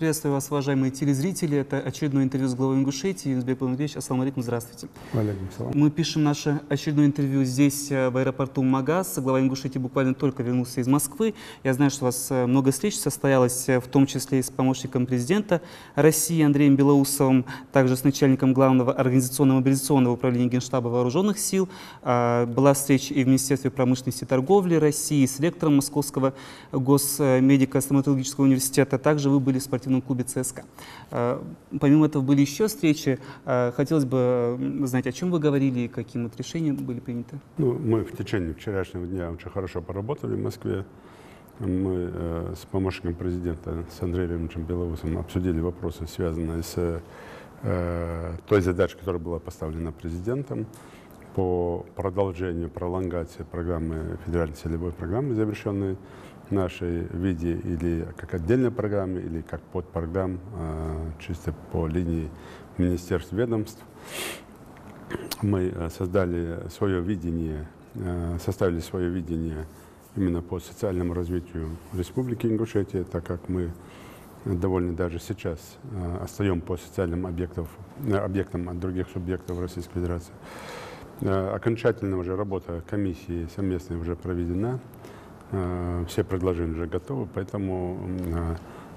Приветствую вас, уважаемые телезрители. Это очередное интервью с главой Ингушетии. Юнусбек Ильич, ассаламу алейкум, здравствуйте. Мы пишем наше очередное интервью здесь, в аэропорту Магаз. Глава Ингушетии буквально только вернулся из Москвы. Я знаю, что у вас много встреч состоялось, в том числе и с помощником президента России Андреем Белоусовым, также с начальником главного организационно-мобилизационного управления Генштаба Вооруженных сил. Была встреча и в Министерстве промышленности и торговли России, с ректором Московского госмедико-стоматологического университета. Также вы были в спортивном клубе ЦСКА. Помимо этого были еще встречи. Хотелось бы знать, о чем вы говорили и какие вот решения были приняты. Мы в течение вчерашнего дня очень хорошо поработали в Москве. Мы с помощником президента, с Андреем Ильичем Белоусовым, обсудили вопросы, связанные с той задачей, которая была поставлена президентом по продолжению, пролонгации программы, федеральной целевой программы, завершенной в нашей виде или как отдельной программе, или как подпрограмм, чисто по линии министерств, ведомств. Мы составили свое видение именно по социальному развитию Республики Ингушетия, так как мы довольно даже сейчас отстаем по социальным объектам от других субъектов Российской Федерации. Окончательно уже работа комиссии совместной уже проведена. Все предложения уже готовы, поэтому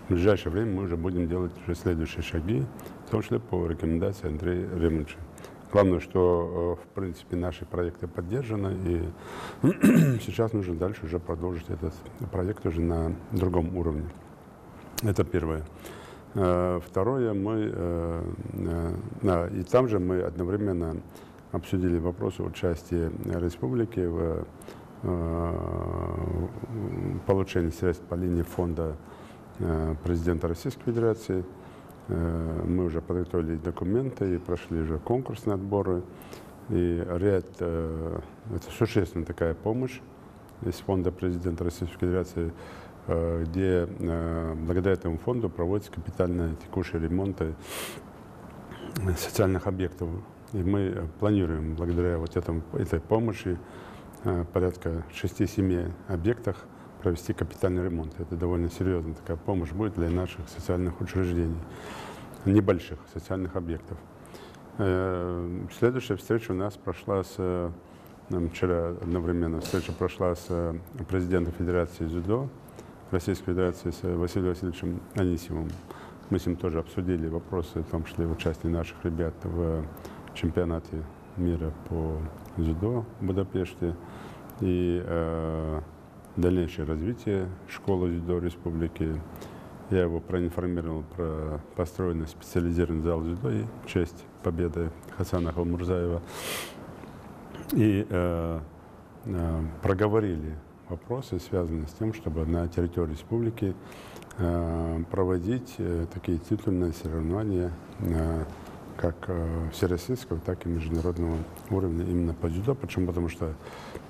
в ближайшее время мы уже будем делать уже следующие шаги, в том числе по рекомендации Андрея Ремовича. Главное, что в принципе наши проекты поддержаны, и сейчас нужно дальше уже продолжить этот проект уже на другом уровне. Это первое. Второе, и там же мы одновременно обсудили вопросы участия республики в получении средств по линии фонда президента Российской Федерации. Мы уже подготовили документы и прошли уже конкурсные отборы. И это существенная такая помощь из фонда президента Российской Федерации, где благодаря этому фонду проводятся капитальные текущие ремонты социальных объектов. И мы планируем благодаря этой помощи порядка 6-7 объектах провести капитальный ремонт. Это довольно серьезная такая помощь будет для наших социальных учреждений, небольших социальных объектов. Следующая встреча у нас прошла вчера одновременно встреча прошла с президентом Федерации дзюдо Российской Федерации, с Василием Васильевичем Анисимовым. Мы с ним тоже обсудили вопросы, в том числе участия наших ребят в чемпионате мира по дзюдо в Будапеште и дальнейшее развитие школы дзюдо республики. Я его проинформировал про построенный специализированный зал дзюдо и в честь победы Хасана Халмурзаева. И проговорили вопросы, связанные с тем, чтобы на территории республики проводить такие титульные соревнования как всероссийского, так и международного уровня именно по дзюдо. Почему? Потому что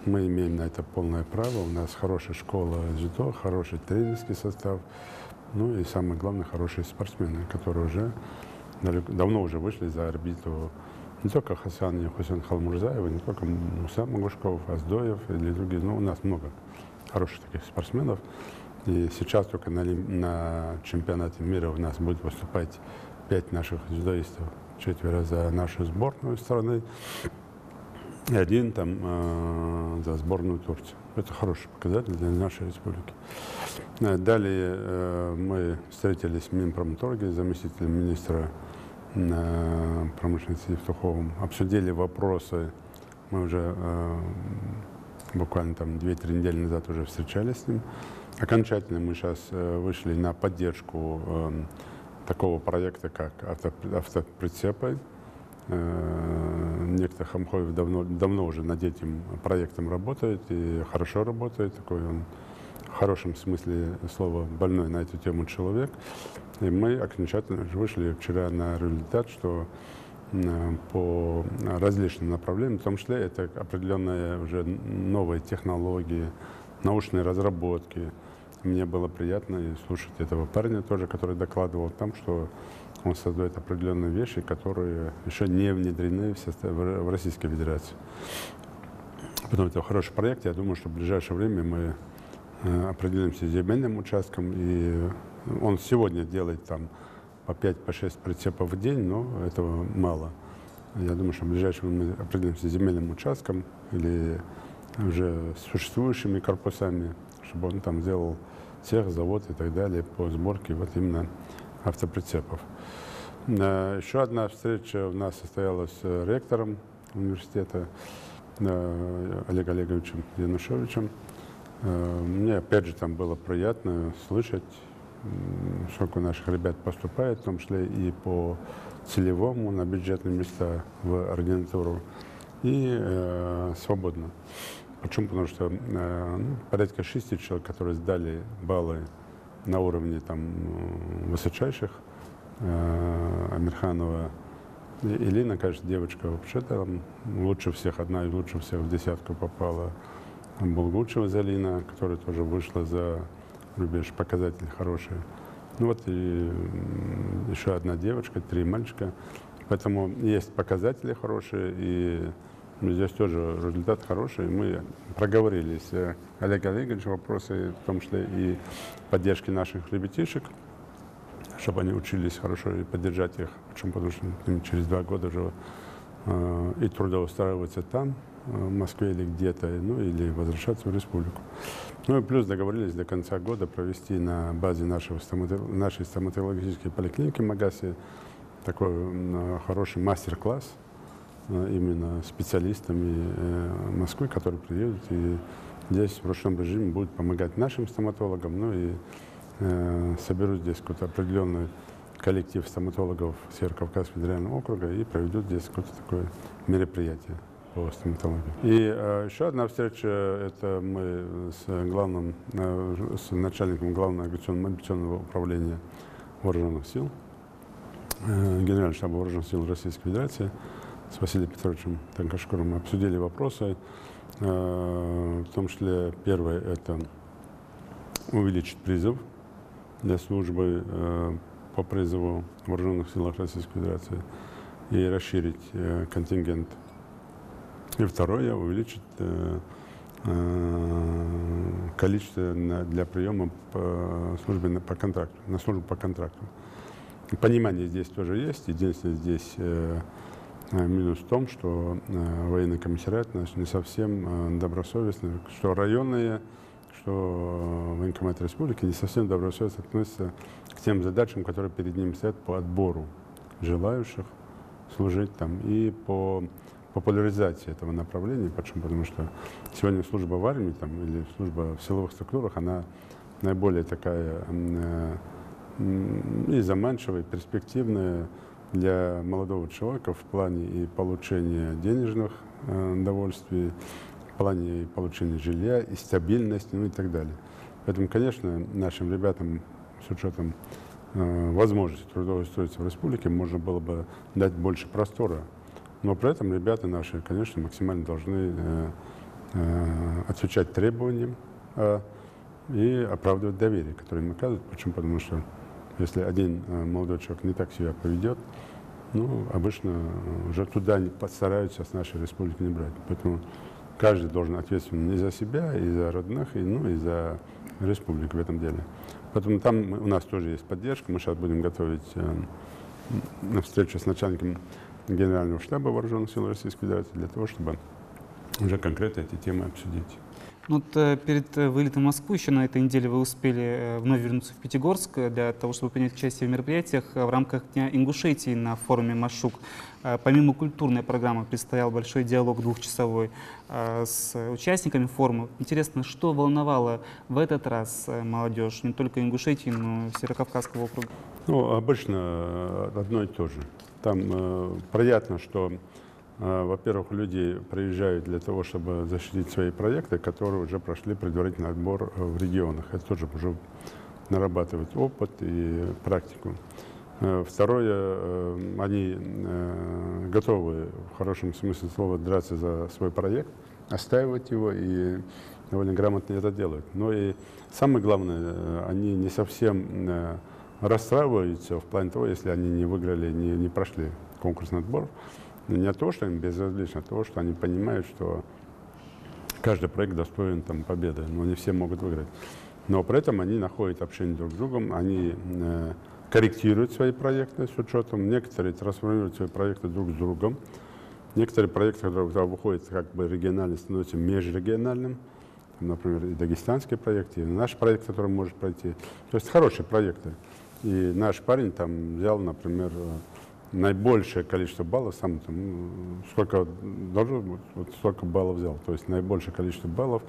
мы имеем на это полное право. У нас хорошая школа дзюдо, хороший тренерский состав, ну и самое главное, хорошие спортсмены, которые уже давно уже вышли за орбиту не только Хасан и Хусейн Халмурзаева, не только Муса Магушков, Аздоев или другие, но у нас много хороших таких спортсменов. И сейчас только на чемпионате мира у нас будет выступать 5 наших дзюдоистов, 4 за нашу сборную страны и 1 там за сборную Турции. Это хороший показатель для нашей республики. Далее мы встретились с Минпромторге, заместителем министра промышленности Евтуховым, обсудили вопросы. Мы уже буквально там 2-3 недели назад уже встречались с ним. Окончательно мы сейчас вышли на поддержку такого проекта, как автоприцепы. Некто Хамхоев давно уже над этим проектом работает и хорошо работает. Такой он в хорошем смысле слова больной на эту тему человек. И мы окончательно вышли вчера на результат, что по различным направлениям, в том числе это определенные уже новые технологии, научные разработки. Мне было приятно и слушать этого парня тоже, который докладывал там, что он создает определенные вещи, которые еще не внедрены в Российской Федерации. Поэтому это хороший проект. Я думаю, что в ближайшее время мы определимся с земельным участком и Он сегодня делает там по 5-6 прицепов в день, но этого мало. Я думаю, что в ближайшем мы определимся с земельным участком или уже существующими корпусами, чтобы он там сделал цех, завод и так далее по сборке вот именно автоприцепов. Еще одна встреча у нас состоялась с ректором университета Олегом Олеговичем Янушевичем. Мне опять же там было приятно слышать, сколько наших ребят поступает, в том числе и по целевому на бюджетные места в ординатуру, и свободно. Почему? Потому что порядка 6 человек, которые сдали баллы на уровне там высочайших, Амирханова Илина, конечно, девочка вообще там лучше всех, одна из лучших всех в десятку попала. Булгучева Залина, которая тоже вышла за рубеж, показатели хорошие. Ну вот и еще одна девочка, 3 мальчика. Поэтому есть показатели хорошие, и здесь тоже результат хороший. Мы проговорили с Олегом Олеговичем вопросы, в том числе и поддержки наших ребятишек, чтобы они учились хорошо и поддержать их. Почему? Потому что им через 2 года уже и трудоустраиваться там, в Москве или где-то, ну или возвращаться в республику. Ну и плюс договорились до конца года провести на базе нашей стоматологической поликлиники в Магасе такой хороший мастер-класс именно специалистами Москвы, которые приедут и здесь в ручном режиме будут помогать нашим стоматологам, ну и соберут здесь какой-то определенный коллектив стоматологов Северо-Кавказского федерального округа и проведут здесь какое-то такое мероприятие по стоматологии. И еще одна встреча, это мы с начальником Главного авиационного управления Вооруженных сил, Генерального штаба Вооруженных сил Российской Федерации, с Василием Петровичем Танкашкуром обсудили вопросы, в том числе первое – это увеличить призыв для службы по призыву в Вооруженных силах Российской Федерации и расширить контингент. И второе – увеличить количество для приема по службе по контракту, на службу по контракту. Понимание здесь тоже есть. Единственное, здесь минус в том, что военный комиссариат не совсем добросовестный, что районные, что военкомат республики не совсем добросовестно относятся к тем задачам, которые перед ним стоят по отбору желающих служить там и по популяризации этого направления. Почему? Потому что сегодня служба в армии там, или служба в силовых структурах, она наиболее такая и заманчивая, и перспективная для молодого человека в плане и получения денежных удовольствий, в плане получения жилья и стабильности, ну и так далее. Поэтому, конечно, нашим ребятам с учетом возможности трудоустроиться в республике можно было бы дать больше простора. Но при этом ребята наши, конечно, максимально должны отвечать требованиям и оправдывать доверие, которое им оказывают. Почему? Потому что если один молодой человек не так себя поведет, ну, обычно уже туда постараются с нашей республики не брать. Поэтому каждый должен ответственен и за себя, и за родных, и за республику в этом деле. Поэтому там у нас тоже есть поддержка. Мы сейчас будем готовить встречу с начальником Генерального штаба Вооруженных сил Российской Федерации для того, чтобы уже конкретно эти темы обсудить. Ну, вот, перед вылетом в Москву еще на этой неделе вы успели вновь вернуться в Пятигорск для того, чтобы принять участие в мероприятиях в рамках Дня Ингушетии на форуме «Машук». Помимо культурной программы предстоял большой диалог двухчасовой с участниками форума. Интересно, что волновало в этот раз молодежь не только Ингушетии, но и Северокавказского округа? Ну, обычно одно и то же. Там приятно, что во-первых, люди приезжают для того, чтобы защитить свои проекты, которые уже прошли предварительный отбор в регионах. Это тоже уже нарабатывает опыт и практику. Второе, они готовы, в хорошем смысле слова, драться за свой проект, отстаивать его и довольно грамотно это делают. Но и самое главное, они не совсем расстраиваются в плане того, если они не выиграли, не прошли конкурсный отбор. Не от того, что им безразлично, а от того, что они понимают, что каждый проект достоин там победы, но не все могут выиграть. Но при этом они находят общение друг с другом, они корректируют свои проекты с учетом, некоторые трансформируют свои проекты друг с другом, некоторые проекты, которые выходят как бы регионально, становятся межрегиональным, например, и дагестанский проект, и наш проект, который может пройти. То есть хорошие проекты. И наш парень там взял, например, наибольшее количество баллов, сам там, сколько должен быть, вот столько баллов взял. То есть наибольшее количество баллов,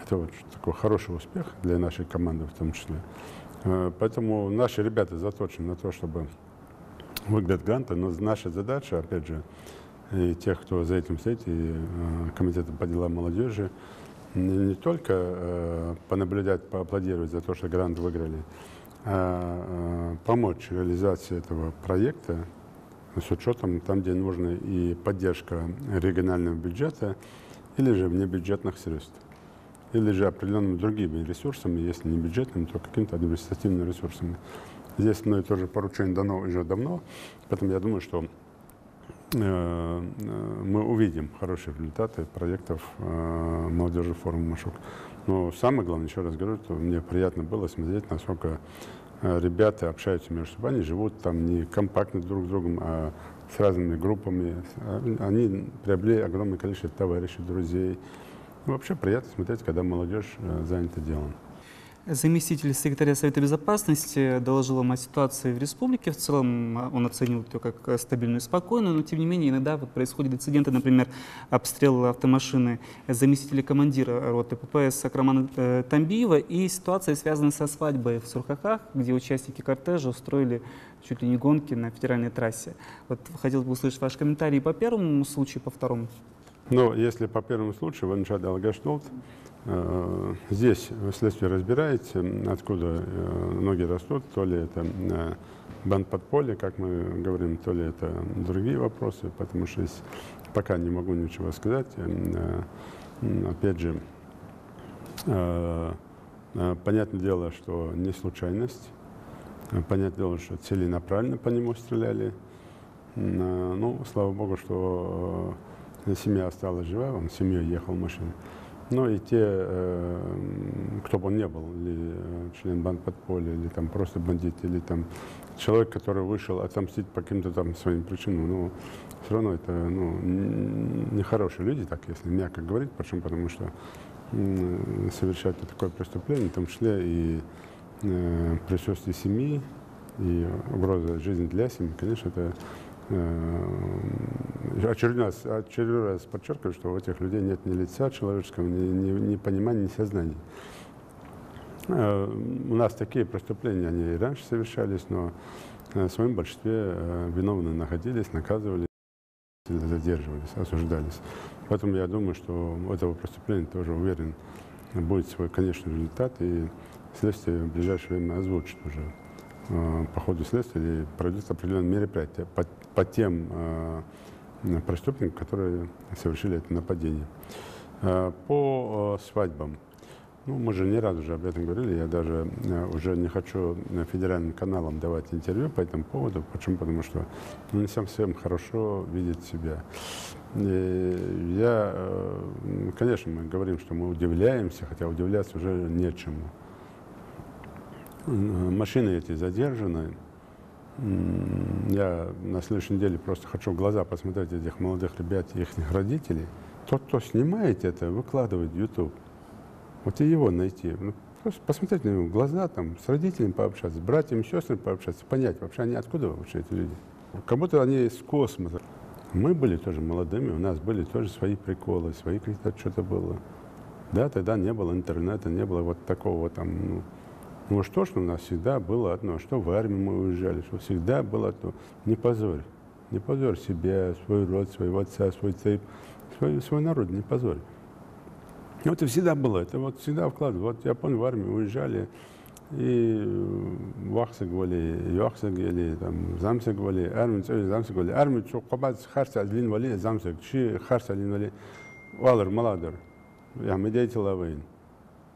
это вот такой хороший успех для нашей команды в том числе. Поэтому наши ребята заточены на то, чтобы выиграть гранты, но наша задача, опять же, и тех, кто за этим стоит, и комитета по делам молодежи, не только понаблюдать, поаплодировать за то, что грант выиграли, а помочь реализации этого проекта с учетом там, где нужна и поддержка регионального бюджета, или же внебюджетных средств, или же определенными другими ресурсами, если не бюджетными, то какими-то административными ресурсами. Здесь мной тоже поручение дано уже давно, поэтому я думаю, что мы увидим хорошие результаты проектов молодежи форума Машук. Но самое главное, еще раз говорю, что мне приятно было смотреть, насколько ребята общаются между собой. Они живут там не компактно друг с другом, а с разными группами. Они приобрели огромное количество товарищей, друзей. Вообще приятно смотреть, когда молодежь занята делом. Заместитель секретаря Совета Безопасности доложил вам о ситуации в республике. В целом он оценил ее как стабильную и спокойную, но тем не менее иногда вот происходят инциденты, например, обстрел автомашины заместителя командира роты ППС Акрамана Тамбиева и ситуация, связанная со свадьбой в Сурхаках, где участники кортежа устроили чуть ли не гонки на федеральной трассе. Вот хотелось бы услышать ваши комментарии по первому случаю, по второму. Ну, если по первому случаю, Ваншад Алгаштолт, здесь следствие разбирается, откуда ноги растут, то ли это бандподполье, как мы говорим, то ли это другие вопросы, потому что пока не могу ничего сказать. Опять же, понятное дело, что не случайность, понятное дело, что целенаправленно по нему стреляли. Ну, слава богу, что семья осталась жива, он с семьей ехал в машине. Но и те, кто бы он ни был, или член бандподполья, или там просто бандит, или там человек, который вышел отомстить по каким-то там своим причинам, ну, все равно это нехорошие люди, так если мягко говорить, почему? Потому что совершать такое преступление, в том числе и присутствие семьи, и угроза жизни для семьи, конечно, это очередной раз подчеркиваю, что у этих людей нет ни лица человеческого, ни понимания, ни сознания. У нас такие преступления, они и раньше совершались, но в своем большинстве виновные находились, наказывались, задерживались, осуждались. Поэтому я думаю, что у этого преступления тоже, уверен, будет свой конечный результат, и следствие в ближайшее время озвучит уже по ходу следствия проведется определенные мероприятия по тем преступникам, которые совершили это нападение. По свадьбам. Ну, мы же не раз уже об этом говорили, я даже уже не хочу федеральным каналам давать интервью по этому поводу. Почему? Потому что не совсем хорошо видеть себя. Конечно, мы говорим, что мы удивляемся, хотя удивляться уже нечему. Машины эти задержаны. Я на следующей неделе просто хочу в глаза посмотреть этих молодых ребят и их родителей. Тот, кто снимает это, выкладывает в YouTube. Вот и его найти. Ну, просто посмотреть на него в глаза, там, с родителями пообщаться, с братьями, сестрами пообщаться, понять, вообще они откуда вообще эти люди. Как будто они из космоса. Мы были тоже молодыми, у нас были тоже свои приколы, свои какие-то что-то было. Да, тогда не было интернета, не было вот такого там, ну что ж, у нас всегда было одно, что в армию мы уезжали, что всегда было одно. Не позорь себя, свой род, своего отца, свой народ, не позорь. Вот это всегда было, это вот всегда вкладывали. Вот я помню, в армию уезжали, и вахсак вали, яхсак или там замсак вали, армию чукабат харса алин вали, замсак, чи харса алин вали, валар маладар, я медейте лавин,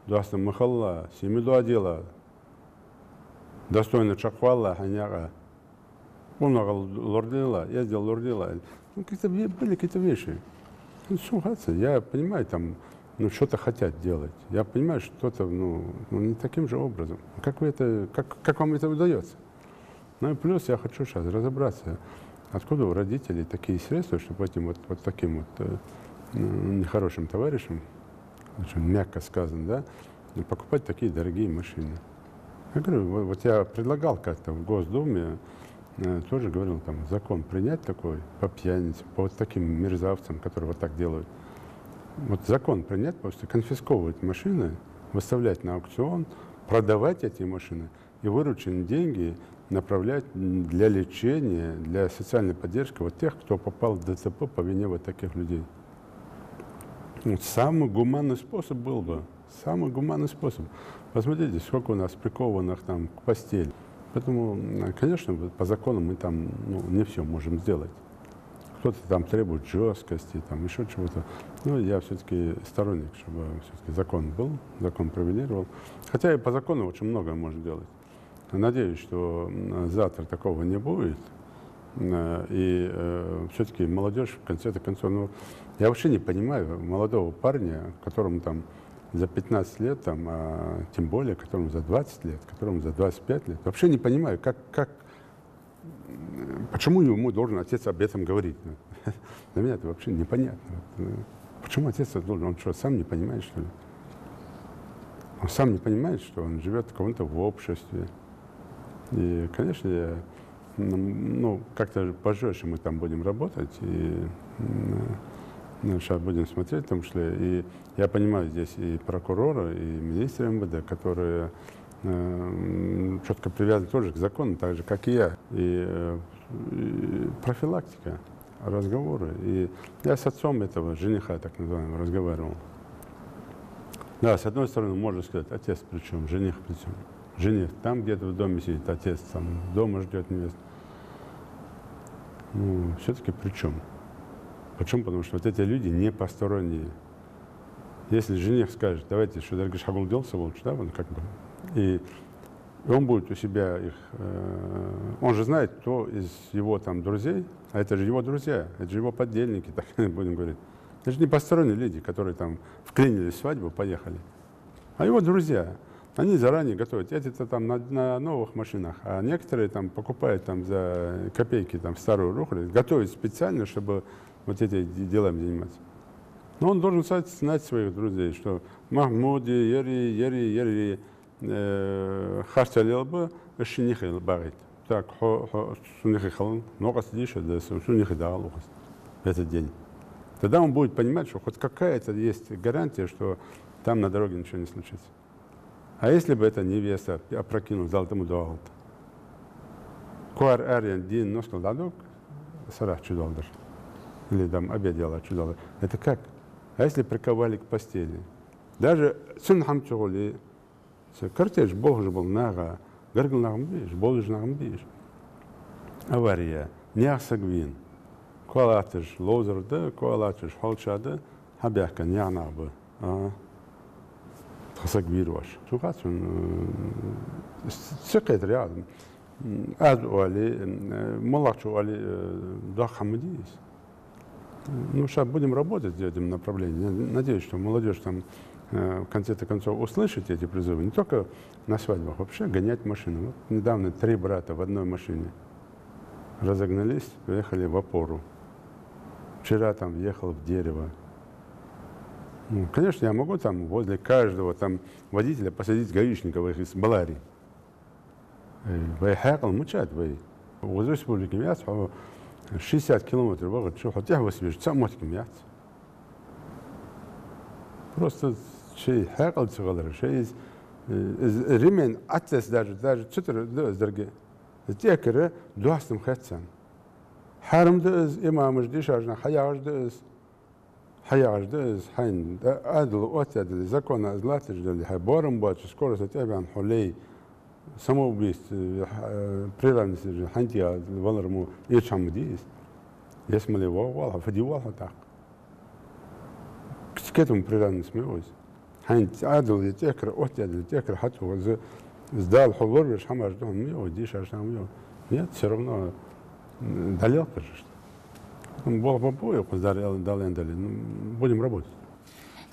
дуастам махалла, семиду адила, достойно чаквалла, ханяга, умнага лордила, ездил лордила. Ну, какие-то были какие-то вещи. Ну, сухаться, я понимаю, там ну, что-то хотят делать. Я понимаю, что что-то, ну, не таким же образом. Как вам это удается? Ну и плюс я хочу сейчас разобраться, откуда у родителей такие средства, чтобы этим вот таким вот нехорошим товарищам, очень мягко сказано, да, покупать такие дорогие машины. Я говорю, вот я предлагал как-то в Госдуме, тоже говорил, там, закон принять такой по пьяницам, по вот таким мерзавцам, которые вот так делают. Вот закон принять, просто конфисковывать машины, выставлять на аукцион, продавать эти машины и вырученные деньги направлять для лечения, для социальной поддержки вот тех, кто попал в ДЦП по вине вот таких людей. Вот самый гуманный способ был бы, самый гуманный способ. Посмотрите, сколько у нас прикованных там к постели. Поэтому, конечно, по закону мы там не все можем сделать. Кто-то там требует жесткости, там еще чего-то. Но я все-таки сторонник, чтобы все-таки закон был, закон превалировал. Хотя и по закону очень многое можно делать. Надеюсь, что завтра такого не будет. И все-таки молодежь, в конце концов, я вообще не понимаю молодого парня, которому там за 15 лет, там, а тем более, которому за 20 лет, которому за 25 лет. Вообще не понимаю, почему ему должен отец об этом говорить. Для меня это вообще непонятно. Почему отец должен? Он что, сам не понимает, что ли? Он сам не понимает, что он живет в каком-то в обществе. И, конечно, как-то пожестче мы там будем работать, и сейчас будем смотреть в том числе. И я понимаю здесь и прокурора, и министра МВД, которые четко привязаны тоже к закону, так же, как и я. И профилактика, разговоры. И я с отцом этого жениха, так называемого, разговаривал. Да, с одной стороны, можно сказать, отец при чем, жених при чем. Жених там где-то в доме сидит, отец там дома ждет невесту. Ну, все-таки при чем? Почему? Потому что вот эти люди не посторонние. Если жених скажет, давайте, что дорогой шагул делся лучше, да, он как бы, и он будет у себя их, он же знает, кто из его там друзей, а это же его друзья, это же его подельники, так будем говорить. Это же не посторонние люди, которые там вклинились в свадьбу, поехали, а его друзья. Они заранее готовят. Эти-то там на новых машинах, а некоторые там покупают там за копейки там старую рухлядь, готовят специально, чтобы вот эти делами заниматься. Но он должен знать своих друзей, что Махмуди, Ери, Харталил бы, Шинихил багит. Так, Сунихил, много сидишь, да, Сунихидал в этот день. Тогда он будет понимать, что хоть какая-то есть гарантия, что там на дороге ничего не случится. А если бы эта невеста опрокинул, дал ему дуалт? Куар Ариан Дин носкал дадок, сарах чудалдер. Или там обедала чудалдер. Это как? А если приковали к постели? Даже сунхам чугули, картеж бог же был нага, гаргал нагам биш, бол же нагам биш. Авария, няхсагвин. Куалатыш лозерды, куалатыш холчады, хабяхка нянабы. خصك واش شو قاسون سقيت رياض ادعو علي ملاك شو علي ضخ حمديس. Ну, сейчас будем работать в этом направлении. Надеюсь, что молодежь там в конце-то концов услышит эти призывы. Не только на свадьбах, вообще гонять машину. Вот недавно 3 брата в одной машине разогнались, поехали в опору. Вчера там въехал в дерево. Ну, конечно, я могу там возле каждого там водителя посадить гаишников из Баларии. Выехал мучать, вы. В республике Мяс 60 километров, вот что хотя бы свежь, сам Мяс. Просто шей хакал цыгалар, шей ремень атлас даже 4 дорогие. Текеры дуастым хатсан. Харам дыз имам ждиш ажна хаяж дыз. حياج دز حين أدل أتدل زكون أزلات جدل حبارم باش سكورس تابعا حلي سمو بيست بريرانس حنتيا والرمو يشام ديس يسمى لي والله فدي والله تاق كتكتم بريرانس ميوز حين أدل يتكر أتدل يتكر حتى زدال حضور بيش حماش دهم ميو ديش عشان ميو нет все равно далеко же. Бог побоев, будем работать.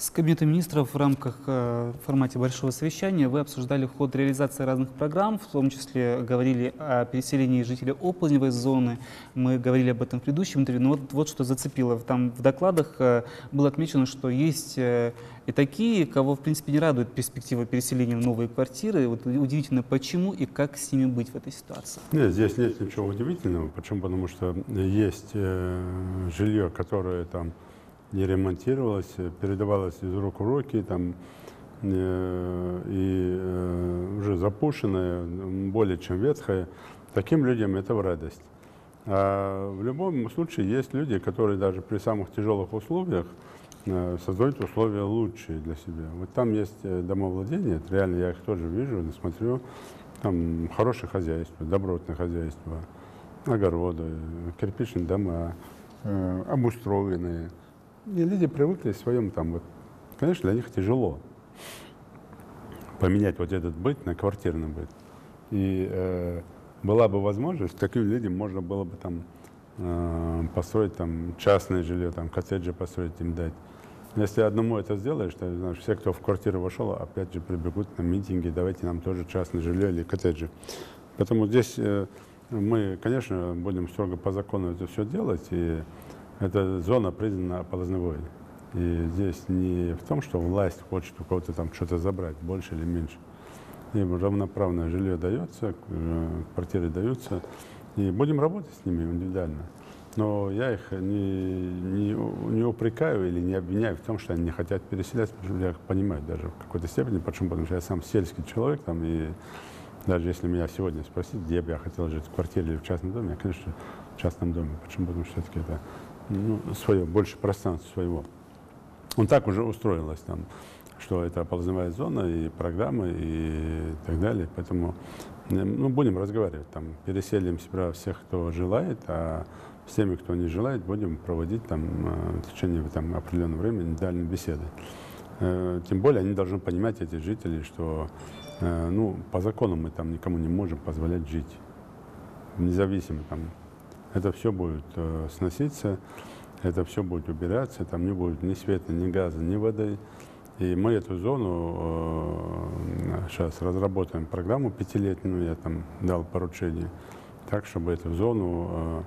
С Кабинетом министров в рамках формате большого совещания вы обсуждали ход реализации разных программ, в том числе говорили о переселении жителей Оползневой зоны. Мы говорили об этом в предыдущем интервью, но вот что зацепило. Там в докладах было отмечено, что есть и такие, кого в принципе не радует перспектива переселения в новые квартиры. Вот удивительно, почему и как с ними быть в этой ситуации? Нет, здесь нет ничего удивительного. Почему? Потому что есть жилье, которое там не ремонтировалось, передавалось из рук в руки, там, уже запущенное, более чем ветхое. Таким людям это в радость. А в любом случае есть люди, которые даже при самых тяжелых условиях создают условия лучшие для себя. Вот там есть домовладения, реально я их тоже вижу, смотрю, там хорошее хозяйство, добротное хозяйство, огороды, кирпичные дома, обустроенные. И люди привыкли в своем там, вот, конечно, для них тяжело поменять вот этот быт на квартирный быт. И была бы возможность, таким людям можно было бы там построить там частное жилье, там коттеджи построить, им дать. Но если одному это сделаешь, то знаешь, все, кто в квартиру вошел, опять же прибегут на митинги, давайте нам тоже частное жилье или коттеджи. Поэтому здесь мы, конечно, будем строго по закону это все делать, и эта зона признана оползневой. И здесь не в том, что власть хочет у кого-то там что-то забрать, больше или меньше. Им равноправное жилье дается, квартиры даются, и будем работать с ними индивидуально. Но я их не упрекаю или не обвиняю в том, что они не хотят переселяться, потому что я их понимаю даже в какой-то степени. Почему? Потому что я сам сельский человек, там, и даже если меня сегодня спросить, где бы я хотел жить, в квартире или в частном доме, я, конечно, в частном доме. Почему? Потому что все-таки это свое, больше пространства своего. Он так уже устроилось там, что это оползневая зона и программы и так далее. Поэтому будем разговаривать, там, переселим себя всех, кто желает, а с теми, кто не желает, будем проводить там, в течение там, определенного времени индивидуальные беседы. Тем более они должны понимать, эти жители, что по закону мы там никому не можем позволять жить. Независимо там. Это все будет сноситься, это все будет убираться, там не будет ни света, ни газа, ни воды. И мы эту зону сейчас разработаем программу 5-летнюю, я там дал поручение, так, чтобы эту зону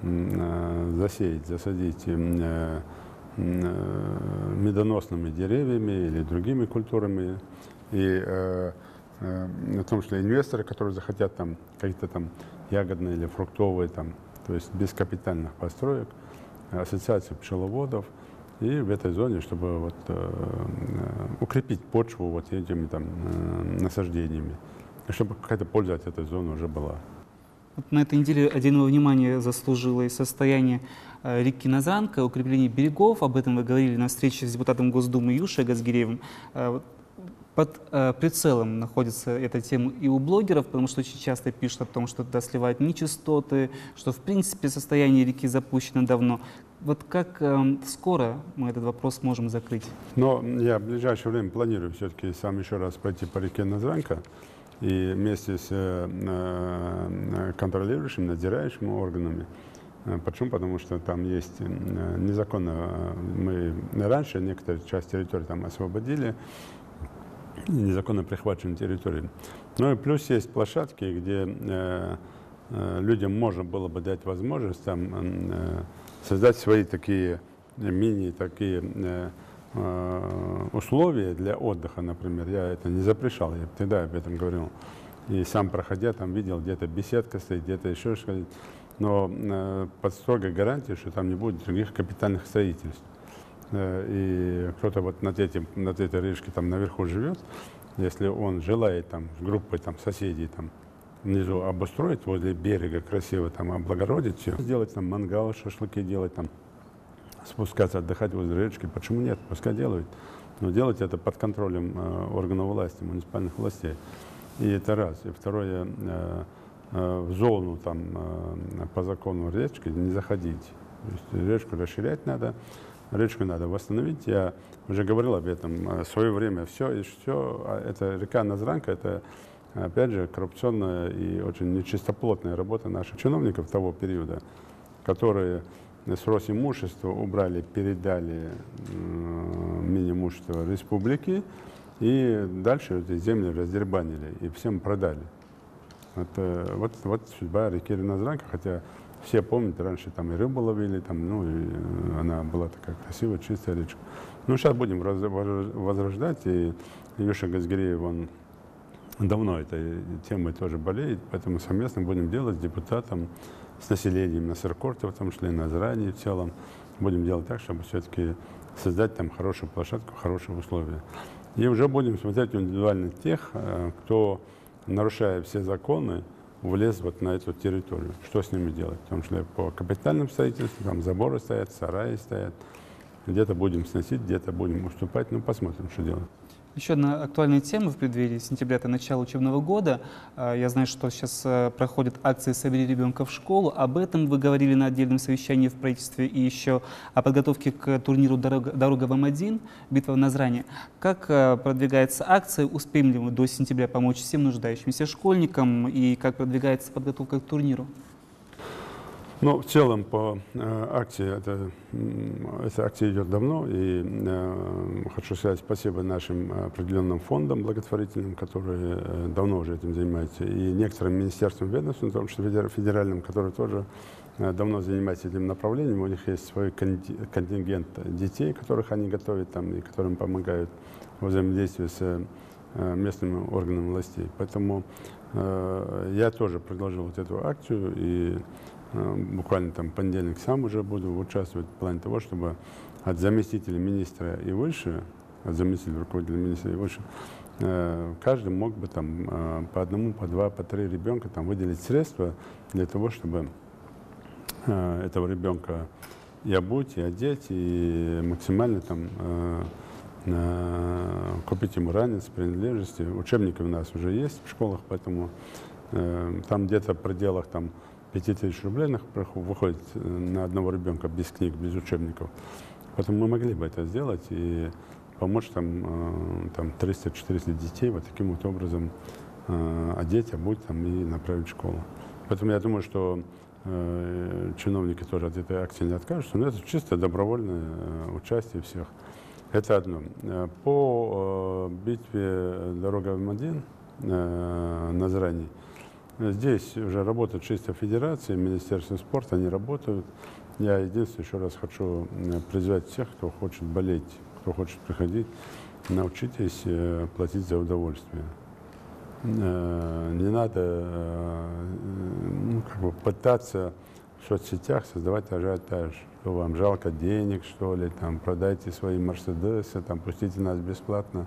засеять, засадить медоносными деревьями или другими культурами. И о том, что инвесторы, которые захотят там какие-то там ягодные или фруктовые, там, то есть без капитальных построек, ассоциация пчеловодов, и в этой зоне, чтобы вот, укрепить почву вот этими там насаждениями, и чтобы какая-то польза от этой зоны уже была. Вот на этой неделе отдельного внимания заслужило и состояние реки Назранка, укрепление берегов. Об этом вы говорили на встрече с депутатом Госдумы Юшей Газгиреевым. Под прицелом находится эта тема и у блогеров, потому что очень часто пишут о том, что туда сливают нечистоты, что в принципе состояние реки запущено давно. Вот как скоро мы этот вопрос можем закрыть? Но я в ближайшее время планирую все-таки сам еще раз пройти по реке Назранка и вместе с контролирующими, надзирающими органами. Почему? Потому что там есть незаконно, мы раньше некоторые часть территории там освободили, незаконно прихваченной территории. Ну и плюс есть площадки, где людям можно было бы дать возможность там, создать свои такие такие условия для отдыха, например. Я это не запрещал, я тогда об этом говорил. И сам, проходя, там видел, где-то беседка стоит, где-то еще что-то. Но под строгой гарантией, что там не будет других капитальных строительств. И кто-то вот над этой речкой там наверху живет, если он желает там с группой там соседей там внизу обустроить возле берега красиво там облагородить все, сделать там мангал, шашлыки делать там, спускаться отдыхать возле речки, почему нет, пускай делают, но делать это под контролем органов власти, муниципальных властей. И это раз. И второе, в зону там по закону речки не заходить. То есть речку расширять надо. Речку надо восстановить. Я уже говорил об этом. В свое время все, это река Назранка, это, опять же, коррупционная и очень нечистоплотная работа наших чиновников того периода, которые с Росимущества убрали, передали Минимущество республики, и дальше эти земли раздербанили и всем продали. Вот судьба реки Назранка, хотя все помнят, раньше там и рыбу ловили, там, ну, и она была такая красивая, чистая речка. Ну, сейчас будем возрождать, и Юша Газгиреев, он давно этой темой тоже болеет, поэтому совместно будем делать с депутатом, с населением, на Сыркорте, в том числе и на Назране в целом. Будем делать так, чтобы все-таки создать там хорошую площадку, хорошие условия. И уже будем смотреть индивидуально тех, кто, нарушая все законы, влез вот на эту территорию. Что с ними делать? В том числе по капитальным строительству, там заборы стоят, сараи стоят. Где-то будем сносить, где-то будем уступать. Ну, посмотрим, что делать. Еще одна актуальная тема в преддверии сентября, это начало учебного года. Я знаю, что сейчас проходит акция «Собери ребенка в школу». Об этом вы говорили на отдельном совещании в правительстве, и еще о подготовке к турниру «Дорога вам один», битва в Назране. Как продвигается акция? Успеем ли мы до сентября помочь всем нуждающимся школьникам? И как продвигается подготовка к турниру? Ну, в целом по акции, эта акция идет давно, и хочу сказать спасибо нашим определенным фондам благотворительным, которые давно уже этим занимаются, и некоторым министерствам, ведомствам, в том числе федеральным, которые тоже давно занимаются этим направлением. У них есть свой контингент детей, которых они готовят там, и которым помогают во взаимодействии с местными органами властей. Поэтому я тоже предложил вот эту акцию, и буквально там в понедельник сам уже буду участвовать в плане того, чтобы от заместителя министра и выше, от заместителя руководителя министра и выше, каждый мог бы там по одному, по два, по три ребенка там выделить средства для того, чтобы этого ребенка и обуть, и одеть, и максимально там купить ему ранец, принадлежности. Учебники у нас уже есть в школах, поэтому там где-то в пределах там 5000 рублей выходит на одного ребенка без книг, без учебников. Поэтому мы могли бы это сделать и помочь там 300-400 детей вот таким вот образом одеть, обуть там, и направить в школу. Поэтому я думаю, что чиновники тоже от этой акции не откажутся, но это чисто добровольное участие всех. Это одно. По битве «Дорога М1» Назрани, здесь уже работает чисто федерация, Министерство спорта, они работают. Я единственное, еще раз хочу призвать всех, кто хочет болеть, кто хочет приходить, научитесь платить за удовольствие. Не надо пытаться в соцсетях создавать ажиотаж, что вам жалко денег, что ли, там, продайте свои мерседесы, там, пустите нас бесплатно.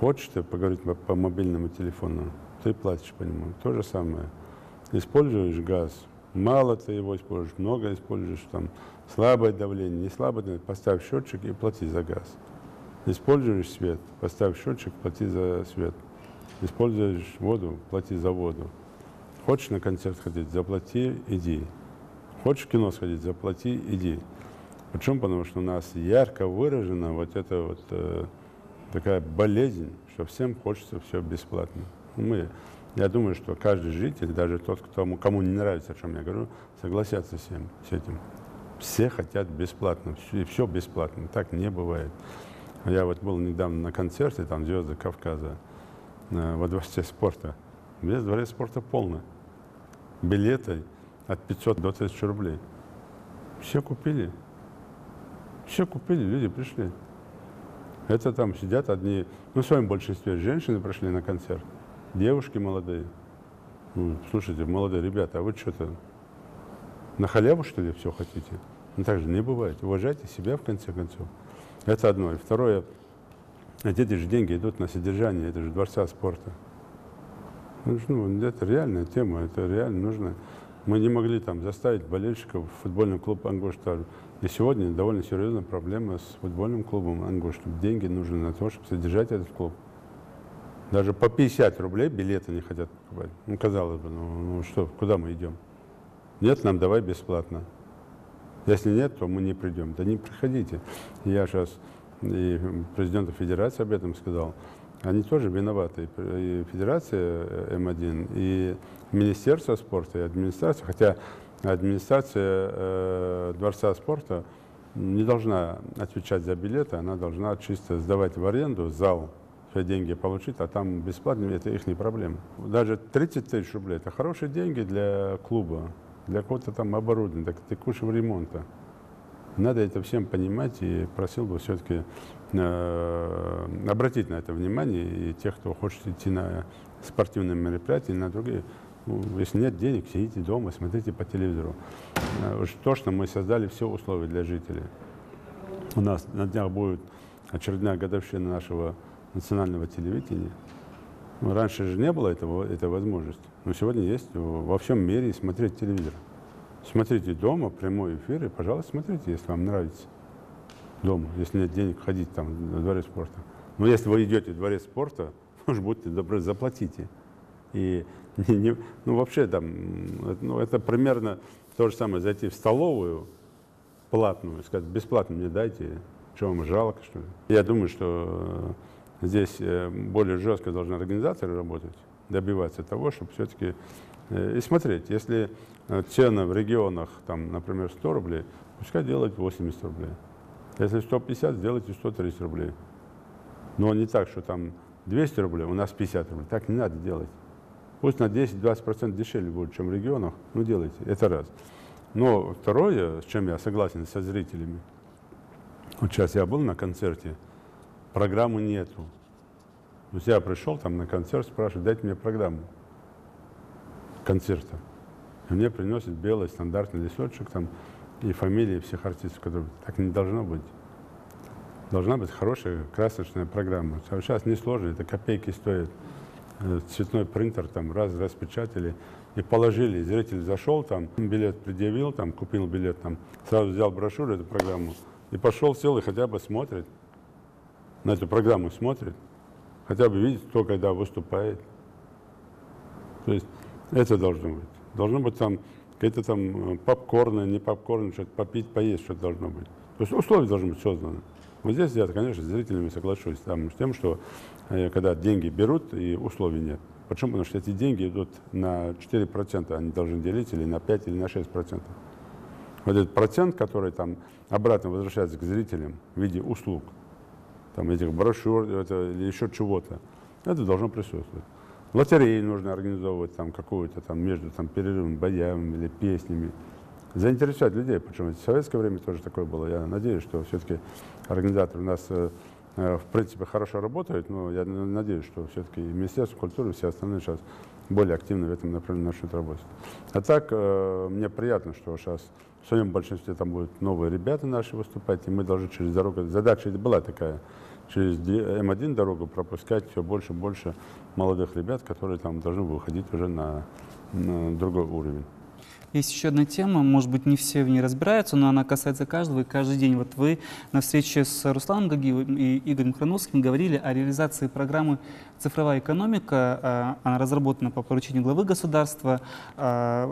Хочешь ты поговорить по мобильному телефону, ты платишь по нему. То же самое. Используешь газ, мало ты его используешь, много используешь, там, слабое давление, не слабое давление, поставь счетчик и плати за газ. Используешь свет, поставь счетчик, плати за свет. Используешь воду, плати за воду. Хочешь на концерт ходить, заплати, иди. Хочешь в кино сходить, заплати, иди. Почему? Потому что у нас ярко выражена вот эта вот такая болезнь, что всем хочется все бесплатно. Я думаю, что каждый житель, даже тот, кому не нравится, о чем я говорю, согласятся с этим. Все хотят бесплатно, и все бесплатно. Так не бывает. Я вот был недавно на концерте, там «Звезды Кавказа», во Дворце спорта. Весь Дворец спорта полный. Билеты от 500 до 1000 рублей. Все купили. Все купили, люди пришли. Это там сидят одни, в своем большинстве женщины пришли на концерт. Девушки молодые. Слушайте, молодые ребята, а вы что-то на халяву, что ли, все хотите? Ну так же не бывает. Уважайте себя, в конце концов. Это одно. И второе, эти же деньги идут на содержание, это же Дворца спорта. Это реальная тема, это реально нужно. Мы не могли там заставить болельщиков в футбольный клуб «Ангош». И сегодня довольно серьезная проблема с футбольным клубом «Ангош». Деньги нужны на то, чтобы содержать этот клуб. Даже по 50 рублей билеты не хотят покупать. Казалось бы, что, куда мы идем? Нет, нам давай бесплатно. Если нет, то мы не придем. Да не приходите. Я сейчас и президенту Федерации об этом сказал. Они тоже виноваты. И Федерация М1, и Министерство спорта, и администрация. Хотя Администрация Дворца спорта не должна отвечать за билеты, она должна чисто сдавать в аренду зал, свои деньги получить, а там бесплатно, это их не проблема. Даже 30 тысяч рублей – это хорошие деньги для клуба, для какого-то там оборудования, для текущего ремонта. Надо это всем понимать, и просил бы все-таки обратить на это внимание, и тех, кто хочет идти на спортивные мероприятия, на другие. Ну, если нет денег, сидите дома, смотрите по телевизору. Уж точно мы создали все условия для жителей. У нас на днях будет очередная годовщина нашего национального телевидения. Ну, раньше же не было этой возможности, но сегодня есть во всем мире смотреть телевизор. Смотрите дома, прямой эфир, и, пожалуйста, смотрите, если вам нравится дома. Если нет денег, ходите там в дворец спорта. Но если вы идете в дворец спорта, уж будьте добры, заплатите. И вообще там, это примерно то же самое, зайти в столовую платную, сказать, бесплатно мне дайте, что вам жалко, что ли. Я думаю, что здесь более жестко должны организаторы работать, добиваться того, чтобы все-таки и смотреть, если цены в регионах, там, например, 100 рублей, пускай делают 80 рублей. Если 150, сделайте 130 рублей. Но не так, что там 200 рублей, у нас 50 рублей. Так не надо делать. Пусть на 10-20% дешевле будет, чем в регионах, ну делайте, это раз. Но второе, с чем я согласен со зрителями, вот сейчас я был на концерте, программы нету. То есть я пришел там на концерт, спрашиваю, дайте мне программу концерта. И мне приносят белый стандартный листочек там и фамилии всех артистов, которые так не должно быть. Должна быть хорошая красочная программа. А сейчас несложно, это копейки стоит. Цветной принтер там раз распечатали и положили. Зритель зашел там, билет предъявил, там купил билет, там сразу взял брошюру, эту программу и пошел, сел и хотя бы смотрит. На эту программу смотрит. Хотя бы видит, кто когда выступает. То есть это должно быть. Должно быть там какие-то там попкорны, не попкорны, что-то попить, поесть, что-то должно быть. То есть условия должны быть созданы. Вот здесь я, конечно, с зрителями соглашусь с тем, что когда деньги берут и условий нет. Почему? Потому что эти деньги идут на 4%, они должны делить или на 5, или на 6%. Вот этот процент, который там обратно возвращается к зрителям в виде услуг, там этих брошюр или еще чего-то, это должно присутствовать. Лотереи нужно организовывать там какую-то там между там перерывами, боями или песнями. Заинтересовать людей, причем в советское время тоже такое было. Я надеюсь, что все-таки организаторы у нас в принципе хорошо работают, но я надеюсь, что все-таки Министерство культуры и все остальные сейчас более активно в этом направлении начнут работать. А так, мне приятно, что сейчас в своем большинстве там будут новые ребята наши выступать, и мы должны через дорогу, задача была такая, через М1 дорогу пропускать все больше и больше молодых ребят, которые там должны выходить уже на другой уровень. Есть еще одна тема, может быть, не все в ней разбираются, но она касается каждого, и каждый день. Вот вы на встрече с Русланом Гагиевым и Игорем Храновским говорили о реализации программы «Цифровая экономика». Она разработана по поручению главы государства,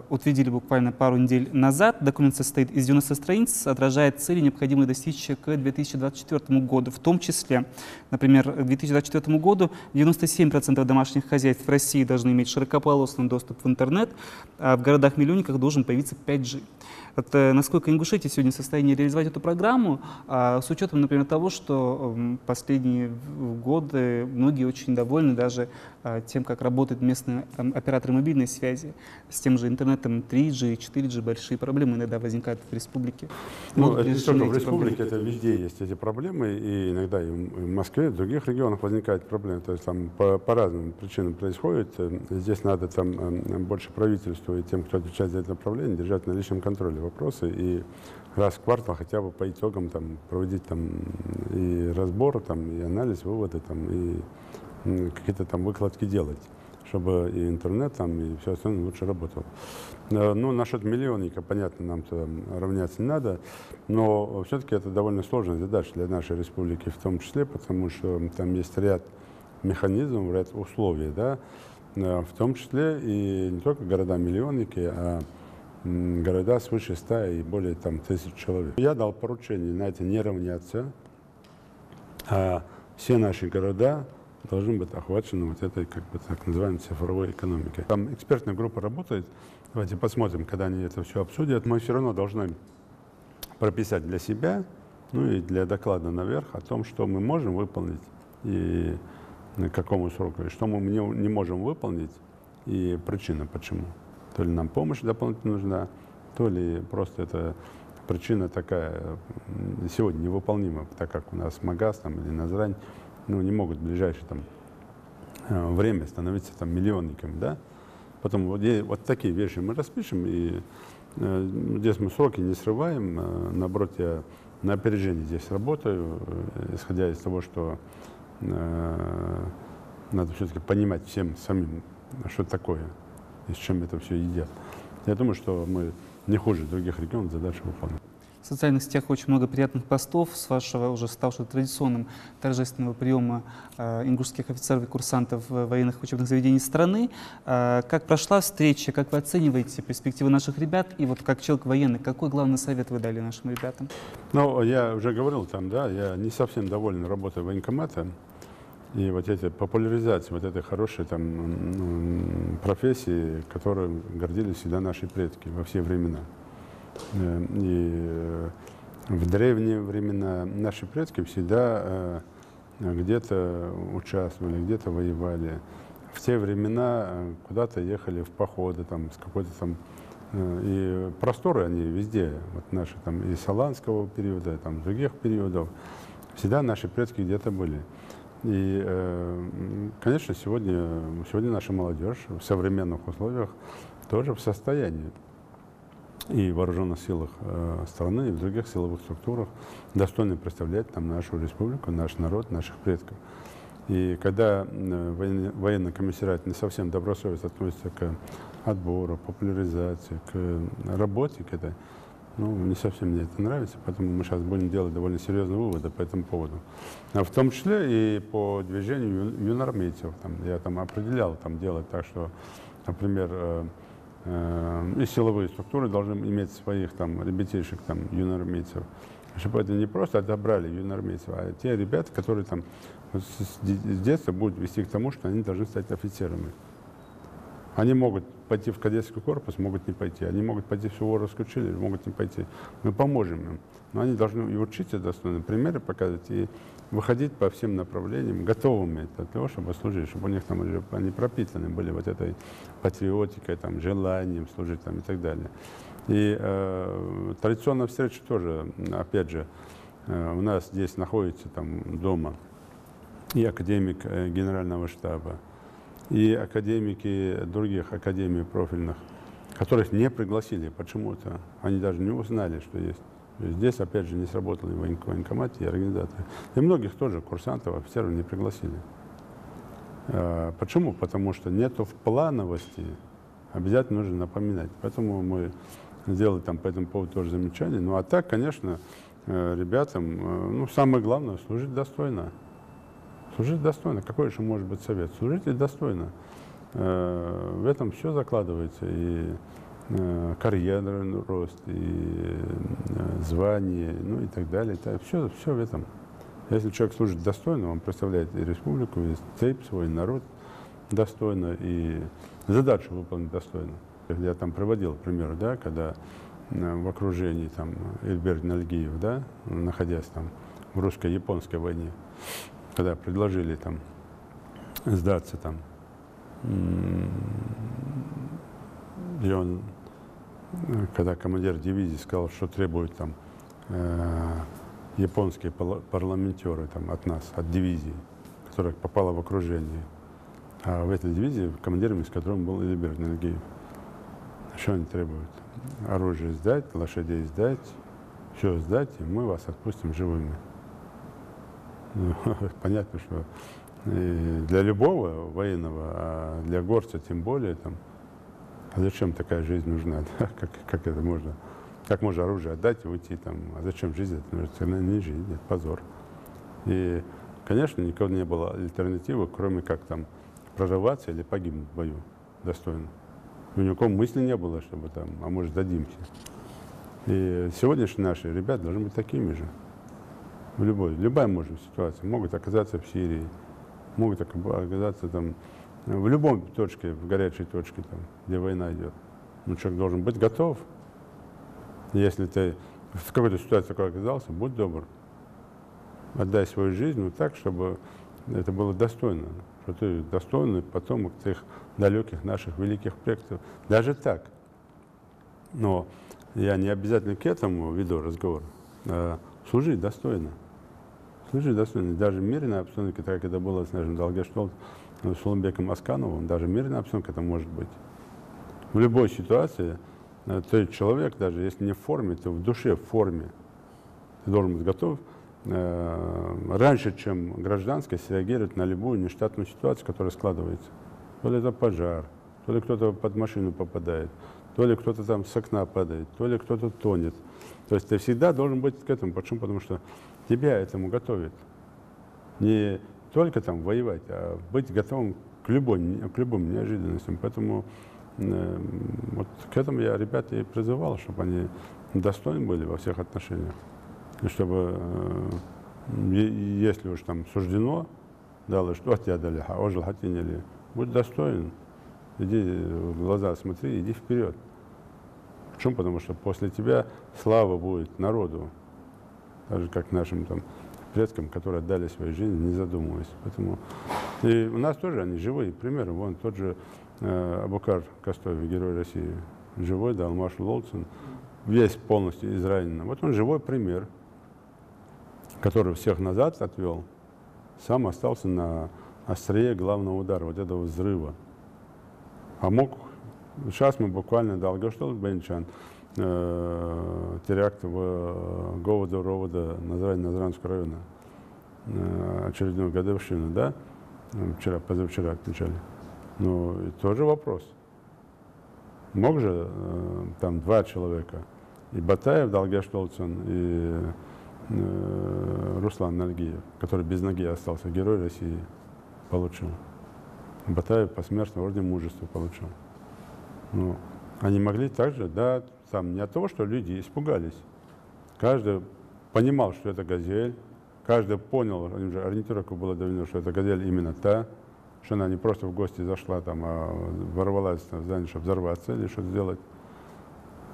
утвердили буквально пару недель назад. Документ состоит из 90 страниц, отражает цели, необходимые достичь к 2024 году. В том числе, например, к 2024 году 97% домашних хозяйств в России должны иметь широкополосный доступ в интернет, а в городах-миллионниках должен появиться 5G. Вот, насколько Ингушетия сегодня в состоянии реализовать эту программу, с учетом, например, того, что последние годы многие очень довольны даже тем, как работают местные операторы мобильной связи. С тем же интернетом 3G, 4G большие проблемы иногда возникают в республике. Ну, это не только в республике, это везде есть эти проблемы, и иногда и в Москве, и в других регионах возникают проблемы. То есть там по разным причинам происходит. Здесь надо там больше правительству и тем, кто отвечает за это направление, держать на личном контроле вопросы и раз в квартал хотя бы по итогам там проводить там и разбор, там, и анализ, выводы, там, и какие-то там выкладки делать, чтобы и интернет там, и все остальное лучше работало. Ну, насчет миллионника, понятно, нам-то равняться не надо, но все-таки это довольно сложная задача для нашей республики в том числе, потому что там есть ряд механизмов, ряд условий, да, в том числе и не только города-миллионники, а города свыше 100 и более там 1000 человек. Я дал поручение на это не равняться, а все наши города должны быть охвачены вот этой, как бы, так называемой цифровой экономикой. Там экспертная группа работает. Давайте посмотрим, когда они это все обсудят. Мы все равно должны прописать для себя, ну и для доклада наверх о том, что мы можем выполнить и на какому сроку, и что мы не можем выполнить, и причина почему. То ли нам помощь дополнительно нужна, то ли просто это причина такая сегодня невыполнима, так как у нас МАГАС там, или Назрань не могут в ближайшее время становиться миллионниками. Да? Потом вот такие вещи мы распишем, и здесь мы сроки не срываем. Наоборот, я на опережении здесь работаю, исходя из того, что надо все-таки понимать всем самим, что это такое и с чем это все едят. Я думаю, что мы не хуже других регионов задачу выполняем. В социальных сетях очень много приятных постов с вашего уже ставшего традиционным торжественного приема ингушских офицеров и курсантов военных учебных заведений страны. Как прошла встреча, как вы оцениваете перспективы наших ребят? И вот как человек военный, какой главный совет вы дали нашим ребятам? Ну, я уже говорил там, да, я не совсем доволен работой военкомата. И вот эти популяризации, вот этой хорошей профессии, которой гордились всегда наши предки во все времена. И в древние времена наши предки всегда где-то участвовали, где-то воевали. В те времена куда-то ехали в походы, с какой-то и просторы они везде, вот наши и Саланского периода, других периодов, всегда наши предки где-то были. И, конечно, сегодня наша молодежь в современных условиях тоже в состоянии и в вооруженных силах страны, и в других силовых структурах достойно представлять нашу республику, наш народ, наших предков. И когда военный комиссариат не совсем добросовестно относится к отбору, популяризации, к работе, к этой, не совсем мне это нравится, поэтому мы сейчас будем делать довольно серьезные выводы по этому поводу. В том числе и по движению юнормейцев. Я определял делать так, что, например, и силовые структуры должны иметь своих ребятишек, юнормейцев. Чтобы это не просто отобрали юнормейцев, а те ребята, которые с детства будут вести к тому, что они должны стать офицерами. Они могут пойти в кадетский корпус, могут не пойти. Они могут пойти в Суворовское училище, могут не пойти. Мы поможем им. Но они должны и учиться достойно, примеры показывать, и выходить по всем направлениям, готовыми для того, чтобы служить, чтобы у них уже они пропитаны были вот этой патриотикой, желанием служить и так далее. И традиционная встреча тоже, опять же, у нас здесь находится дома и академик генерального штаба, и академики других академий профильных, которых не пригласили почему-то. Они даже не узнали, что есть. Здесь, опять же, не сработали военкомат и организаторы. И многих тоже курсантов, офицеров не пригласили. Почему? Потому что нету в плановости. Обязательно нужно напоминать. Поэтому мы сделали по этому поводу тоже замечание. Ну а так, конечно, ребятам, самое главное, служить достойно. Служить достойно. Какой еще может быть совет? Служите достойно. В этом все закладывается. И карьерный рост, и звание, и так далее. Все в этом. Если человек служит достойно, он представляет и республику, и цепь, свой народ достойно, и задачу выполнить достойно. Я приводил пример, да, когда в окружении Эльберт Нальгиев, да, находясь в русско-японской войне, когда предложили сдаться и он, когда командир дивизии сказал, что требуют японские парламентеры от нас, от дивизии, которая попала в окружение. А в этой дивизии командиром эскадрона был Эльберт Нальгиев. Что они требуют? Оружие сдать, лошадей сдать, все сдать, и мы вас отпустим живыми. Понятно, что для любого военного, а для горца тем более, а зачем такая жизнь нужна? Да? Как это можно? Как можно оружие отдать и уйти А зачем жизнь? Это не жизнь, это позор. И, конечно, никого не было альтернативы, кроме как прорываться или погибнуть в бою достойно. У никого мысли не было, чтобы а может, дадимся. И сегодняшние наши ребята должны быть такими же. Любая может ситуация. Могут оказаться в Сирии, могут оказаться там в любой точке, в горячей точке, там, где война идет. Но человек должен быть готов. Если ты в какой-то ситуации такой оказался, будь добр. Отдай свою жизнь вот так, чтобы это было достойно. Что ты достойный потомок тех далеких наших великих предков. Даже так. Но я не обязательно к этому веду разговор. А служить достойно. Служить достойно. Даже в мирной обстановке, так как это было, скажем, Далгештолт с Улумбеком Аскановым, даже в мирной обстановке это может быть. В любой ситуации ты человек, даже если не в форме, ты в душе в форме. Ты должен быть готов раньше, чем гражданское, среагировать на любую нештатную ситуацию, которая складывается. То ли это пожар, то ли кто-то под машину попадает, то ли кто-то там с окна падает, то ли кто-то тонет. То есть ты всегда должен быть к этому. Почему? Потому что тебя этому готовят. Не только там воевать, а быть готовым к любым неожиданностям. Поэтому вот к этому я ребят и призывал, чтобы они достойны были во всех отношениях. И чтобы, если уж там суждено, дало, что от тебя дали, ожил хатинили, будь достоин, иди в глаза смотри, иди вперед. Почему? Потому что после тебя слава будет народу, так же как нашим там предкам, которые отдали свою жизнь, не задумываясь. Поэтому и у нас тоже они живые примеры. Вон тот же Абукар Костовий, герой России, живой, да, Алмаш Лолцин, весь полностью изранен. Вот он живой пример, который всех назад отвел, сам остался на острие главного удара, вот этого взрыва. А мог, сейчас мы буквально Далгештолт Бенчан, теракт в Говода-Ровода, Назранского района, очередную годовщину, да, позавчера отмечали. Ну, и тоже вопрос. Мог же там два человека, и Батаев Далгештолцин, и Руслан Нальгиев, который без ноги остался, герой России, получил. Батаев посмертно орден мужества получил. Ну, они могли также, да, там не от того, что люди испугались. Каждый понимал, что это газель, каждый понял, ориентировка была давно, что это газель именно та, что она не просто в гости зашла, там, а ворвалась в здание, чтобы взорваться или что-то сделать.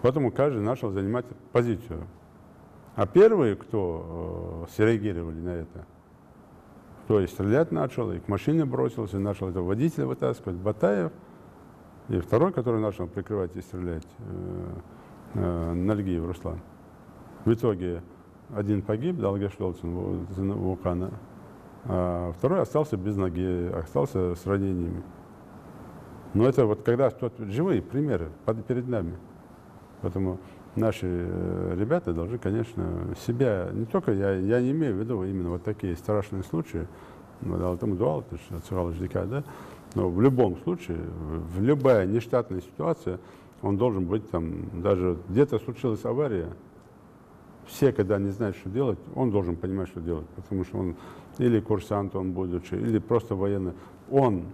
Поэтому каждый начал занимать позицию. А первые, кто среагировали на это, кто и стрелять начал, и к машине бросился, и начал этого водителя вытаскивать, Батаев, и второй, который начал прикрывать и стрелять, Нальгиев Руслан. В итоге один погиб, Далгештолцин, Вулкана, а второй остался без ноги, остался с ранениями. Но это вот когда живые примеры перед нами. Поэтому наши ребята должны, конечно, себя, не только, я не имею в виду именно вот такие страшные случаи, да, но в любом случае, в любая нештатная ситуация, он должен быть там, даже где-то случилась авария, все, когда не знают, что делать, он должен понимать, что делать, потому что он или курсант, он будучи, или просто военный, он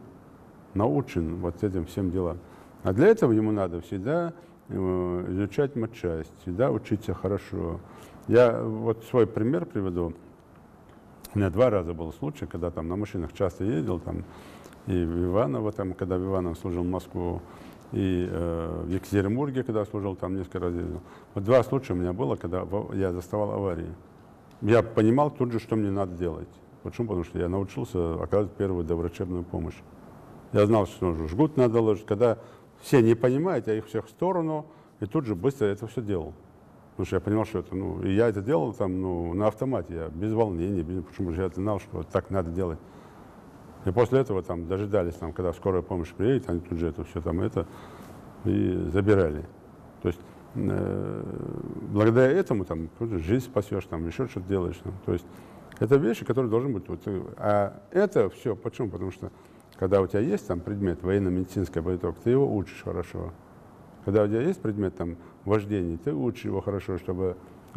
научен вот этим всем делам. А для этого ему надо всегда изучать матчасть, всегда учиться хорошо. Я вот свой пример приведу. У меня 2 раза был случай, когда там на машинах часто ездил, там, и в Иваново, там, когда в Иваново служил в Москву, и в Екатеринбурге, когда служил, там несколько раз ездил. Вот 2 случая у меня было, когда я заставал аварии. Я понимал тут же, что мне надо делать. Почему? Потому что я научился оказывать первую доврачебную помощь. Я знал, что жгут надо ложить. Когда все не понимают, я их всех в сторону, и тут же быстро это все делал. Потому что я понимал, что это, ну, и я это делал там, ну, на автомате, я без волнения, почему же я знал, что так надо делать. И после этого там дожидались, там, когда скорая помощь приедет, они тут же это все там это и забирали. То есть благодаря этому там жизнь спасешь, там еще что-то делаешь. Там. То есть это вещи, которые должны быть. Вот, а это все почему? Потому что когда у тебя есть там предмет военно-медицинская подготовка, ты его учишь хорошо. Когда у тебя есть предмет там вождения, ты учишь его хорошо, чтобы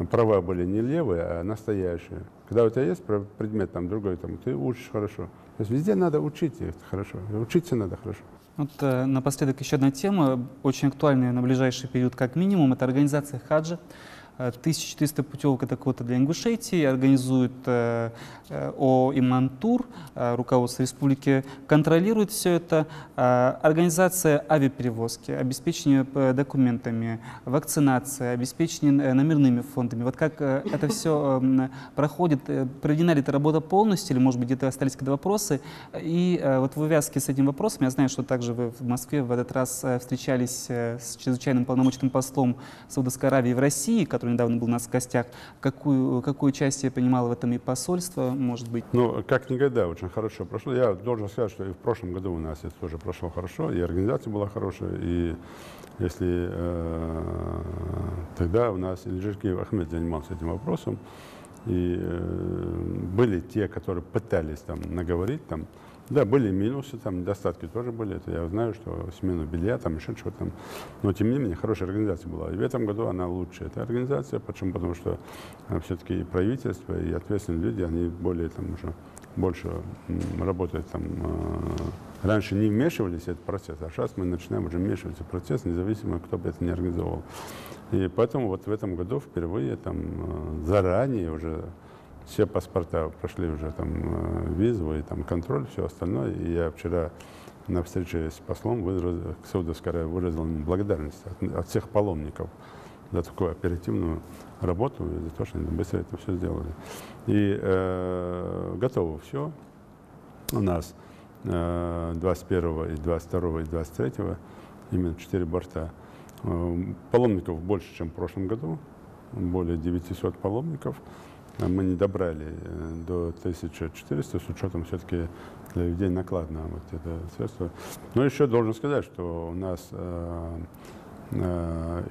права были не левые, а настоящие. Когда у тебя есть предмет там другой, там, ты учишь хорошо. То есть везде надо учить хорошо, учиться надо хорошо. Вот напоследок еще одна тема, очень актуальная на ближайший период как минимум, это организация хаджа. 1400 путевок — это квота для Ингушетии, организует ООО «Имантур», руководство республики контролирует все это. Организация авиаперевозки, обеспечение документами, вакцинация, обеспечение номерными фондами. Вот как это все проходит? Проведена ли эта работа полностью или, может быть, где-то остались какие-то вопросы? И вот в увязке с этим вопросом, я знаю, что также вы в Москве в этот раз встречались с чрезвычайным полномочным послом Саудовской Аравии в России, который недавно был у нас в гостях. Какую участие принимало в этом и посольство, может быть? Ну, как никогда, очень хорошо прошло. Я должен сказать, что и в прошлом году у нас это тоже прошло хорошо, и организация была хорошая, и если тогда у нас Ильжир Киев Ахмед занимался этим вопросом, и были те, которые пытались там наговорить, там, да, были минусы, там, недостатки тоже были, это я знаю, что смену белья, там, еще что-то там, но тем не менее хорошая организация была, и в этом году она лучше, эта организация, почему? Потому что все-таки и правительство, и ответственные люди, они более, там, уже больше работают, там, раньше не вмешивались в этот процесс, а сейчас мы начинаем уже вмешиваться в процесс, независимо, кто бы это ни организовал. И поэтому вот в этом году впервые, там, заранее уже все паспорта прошли уже там визу и там контроль, все остальное. И я вчера на встрече с послом к Саудовской Аравии выразил ему благодарность от всех паломников за такую оперативную работу и за то, что они быстро это все сделали. И готово все. У нас 21, и 22, и 23 именно 4 борта. Паломников больше, чем в прошлом году, более 900 паломников. Мы не добрали до 1400, с учетом все-таки для людей накладно вот это средство. Но еще должен сказать, что у нас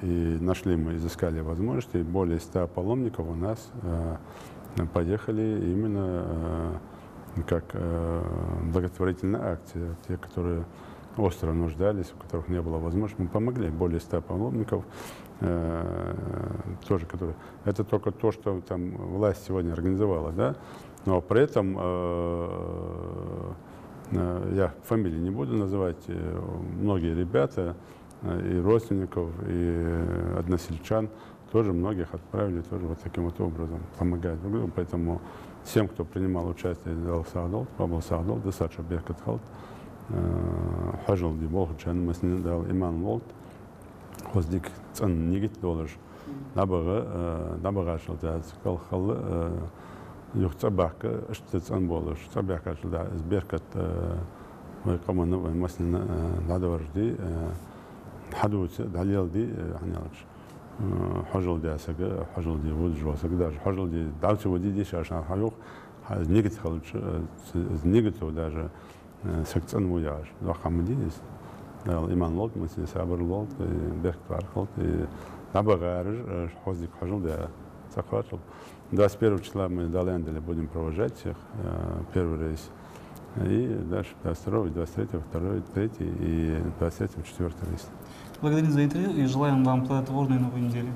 и нашли мы, изыскали возможности, более 100 паломников у нас поехали именно как благотворительная акция. Те, которые остро нуждались, у которых не было возможности, мы помогли. Более 100 паломников тоже, которые... Это только то, что там власть сегодня организовала, да? Но при этом я фамилии не буду называть, многие ребята и родственников, и односельчан тоже многих отправили тоже вот таким вот образом помогать. Поэтому всем, кто принимал участие, дал сагдол, пабл сагдол, достаточно беркат халт, хажал ди болхучан, мы дал иман волт, хоздик цан нигит доллар, набага шалта, скал хал, юхтабака, что цан боллар, табака шалта, сберкат, мы команду, мы маслина надаварди, حدوث دليل دي يعني حجل دي أسجى حجل دي ود جو أسجى حجل دي دعوت ودي دي عشان حيوق نيجت خلش نيجت وداج سكت أن وياج لا خمديس الإيمان لوط مثل سابر لوط بيرك تعرفت نبغارج حوزك حجل دي سقاطل 21 числа мы до Ленделя будем провожать всех первый рейс. И дальше 22, 23, 2, 3 и 23, 4 рейс. Благодарим за интервью и желаем вам плодотворной новой недели.